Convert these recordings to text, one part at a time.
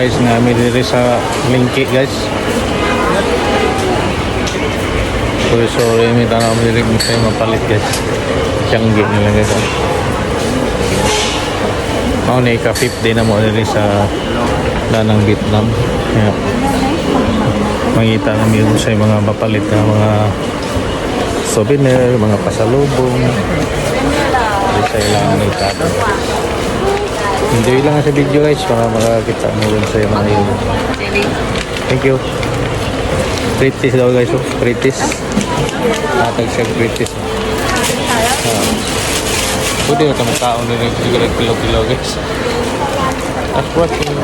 guys nga may diri sa lingki guys. Sorry may tanaw mo diri sa mapalit guys. Tianggi nila guys. Mao ni ka 50 na mo diri sa Danang Vietnam. Yeah. Mangita na yun sa mga mapalit na mga souvenir, mga pasalubong. Hindi sa ilang itato. Enjoy lang sa video guys para makakita mo rin sa mga yun. Thank you. British daw guys, oh. British. Natag siya British. Pwede na itong taon na rin kilo-kilo guys. At watching.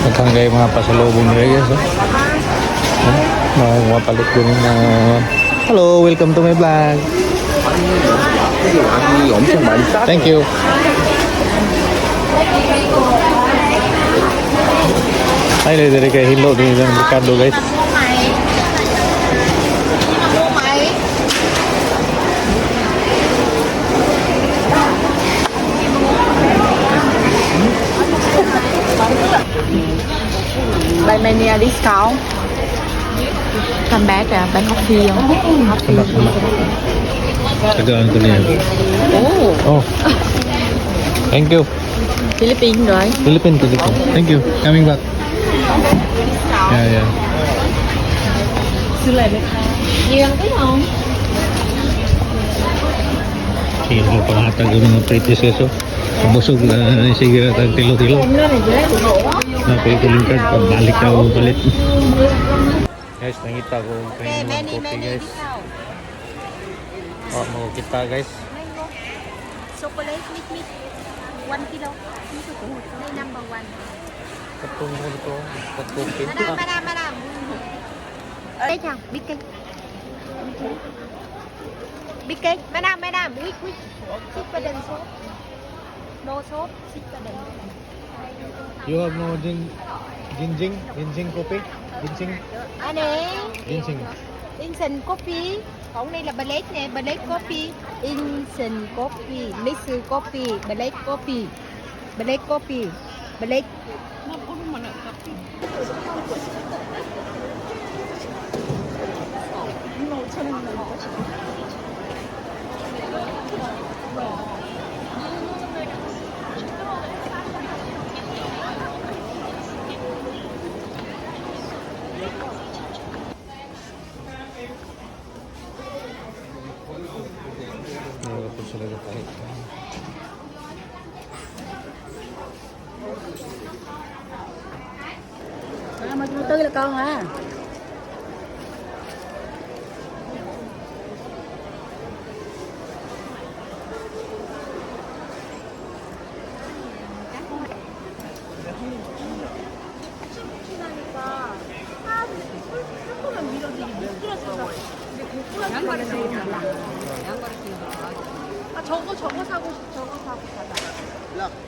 Nagkanggay mga pasalubong nila guys, oh. Mapalit ko rin na hello, welcome to my vlog. Thank you. Ay, dari kay Hilo din ng merkado guys. Buy many a discount. Come back buy coffee. Tagaan ko niya. Oh. Oh. Thank you. Philippines rồi. Philippines. Thank you. Coming back. Yeah. Xưa này nhiều ăn cái không? Sige mo pangatag ng mga British guys, oh. Busog na sige tag tilo-tilo. Napili-piling card pabalik ka o palit. Guys, nangita ko yung coffee guys. Oh, mau kita guys. Chocolate mix 1 kilo. Đây number 1. Katong mo ito, coffee. Madam. Ở đây chàng, big cake. Big cake, madam, quick. Six baden soap. No soap, six baden. You have no ginseng coffee? Ginseng? Anh ấy. Ginseng. Instant coffee. Còn đây là black nè, black coffee. Instant coffee, mixed coffee, black coffee. Black. Mà thứ tư là con à. 아 저거 사고 가자.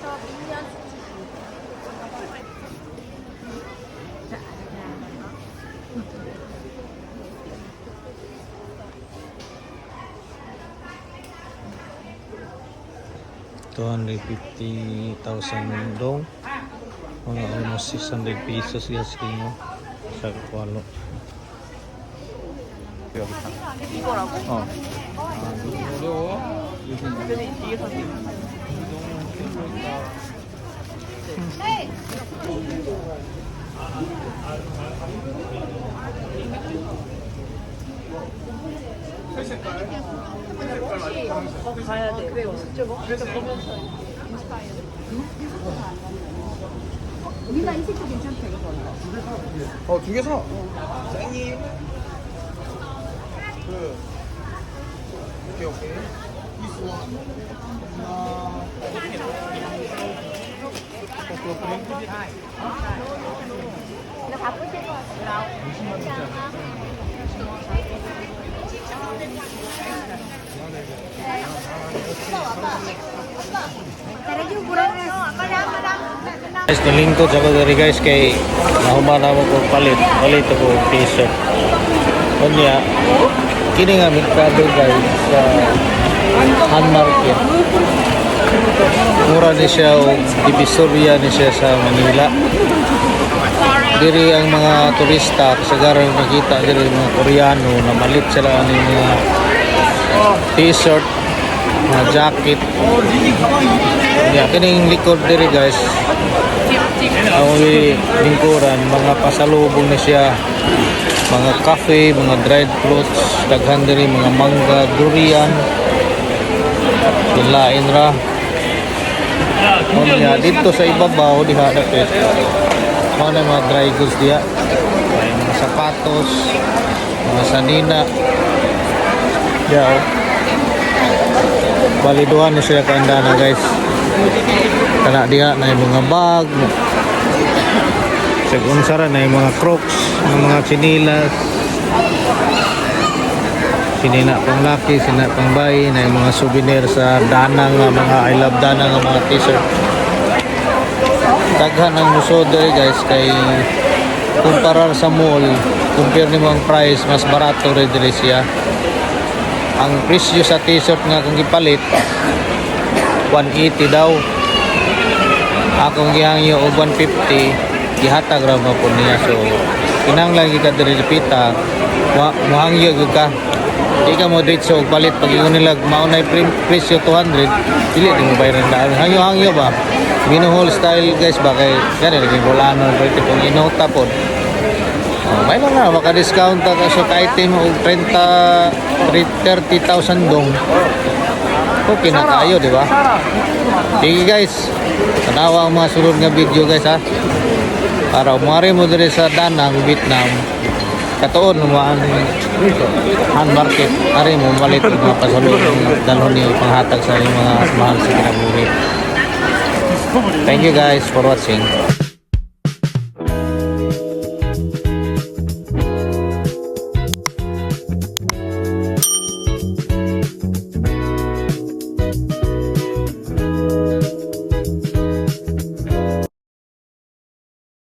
저 미니언 $250,000 dong. Mga almost 600 pesos guys kino sa kwalo. 이거라고? Oh. 이게 더 가야 돼. 그래, 그래서 보면서 우리가 이 색도 괜찮다 이거. 두 개 사. 쌩이. 오케이. 나 바쁠 때도 왔어. Guys, nalingkod ako dari guys kay nahuman ako palit ako t-shirt. Kunya Kini nga merkado guys sa Han Market. Mura ni siya o divisoria ni siya sa Manila. Diri ang mga turista kasagaran nakita diri mga Koreano na malit sila ani mga t-shirt, mga jacket. Yeah, kining likod diri guys. Ang lingkuran, mga pasalubong na siya, mga cafe, mga dried fruits, daghan diri mga mangga, durian, lain ra. Unya dito sa ibabaw diha dapat. Mao na mga dry goods diha. May mga sapatos, mga sanina. Diha. Baliduhan na siya kaanda na guys. Kana diha na yung mga bag. Segun sara na yung mga crocs, mga chinilas. Sinina pang laki, sinina pang bayi, na yung mga souvenir sa danang, mga I love danang, mga t-shirt. Daghan ang musod diri guys kay kumparar sa mall, compare nimo ang price, mas barato rin diri siya. Ang presyo sa t-shirt nga kung gipalit 180 daw. Akong gihangyo og 150, gihatag ra mo po niya. So kinahanglan gyud ka diri pita, mohangyo gyud ka. Di ka mo dito og palit pag ingon nila maunay presyo 200, dili mo bayaran daan. Hangyo ba? Binuhol style guys ba kay gani naging bolano pwede kung inota pod. May lang na maka-discount ka sa item og 30,000 dong. Okay na kayo, di ba? Sige guys. Tanawa ang mga sulod nga video guys ha. Para umari mo diri sa Danang, Vietnam. Katuon mo ang Han Market. Ari mo malit og mga pasalubong dalhon niyo panghatag sa mga mahal sa kinabuhi. Thank you guys for watching.